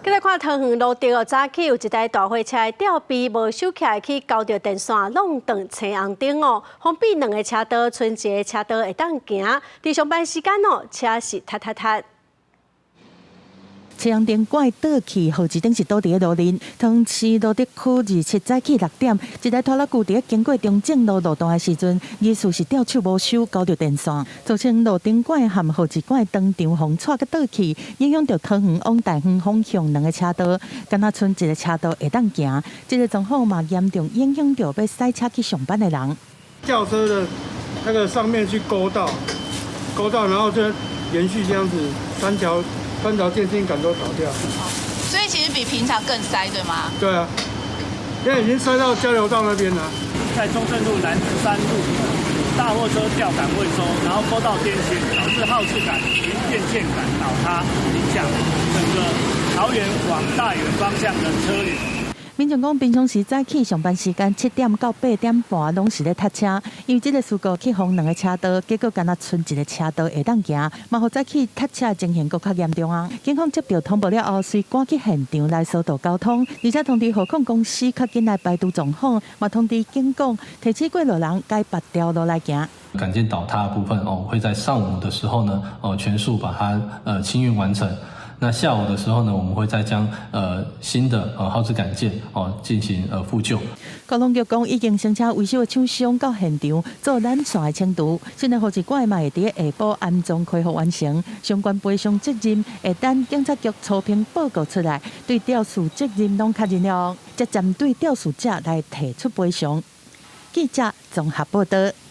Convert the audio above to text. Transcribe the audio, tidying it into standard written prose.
今日看桃园路中早起有一台大货车吊臂无收起来去交着电线，弄断青红灯哦，封闭两个车道，剩一个车道会当行。伫上班时间哦，车是塌塌塌。 青红灯拐倒去，后一灯是倒伫个路面。桃市路德区27早起6点，一台拖拉机伫经过中正路路段的时阵，疑似是吊手无收，交着电线，造成路灯管和后一管当场风错个倒去，影响到桃园往大园方向两个车道，敢若剩一个车道会当行。这个状况嘛严重影响到要塞车去上班的人。轿车的那个上面去勾到，然后就延续这样子三条电线杆都倒掉，所以其实比平常更塞，对吗？对啊，现在已经塞到交流道那边了。在中正路南山路，大货车吊杆未收，然后勾到电线，导致耗次杆、电线杆倒塌，影响整个桃园往大园方向的车流。 民众讲，平常时早起上班时间7点到8点半拢是咧塞车，因为这个事故去封两个车道，结果敢若剩一个车道会当行，嘛互早起塞车情形更较严重啊！警方接到通报了后，随赶去现场来疏导交通，而且通知航空公司较紧来排除状况，嘛通知警讲，提醒过路人该别条路来行。 杆件倒塌的部分会在上午的时候呢全数把它清运完成。 那下午的时候呢，我们会再将新的耗子杆件进行复旧。交通局讲，已经生车维修的厂商到现场做缆线的清除，新的后一管嘛会伫下晡安装恢复完成。相关赔偿责任会等警察局初评报告出来，对肇事责任拢确认了，才针对肇事者来提出赔偿。记者综合报道。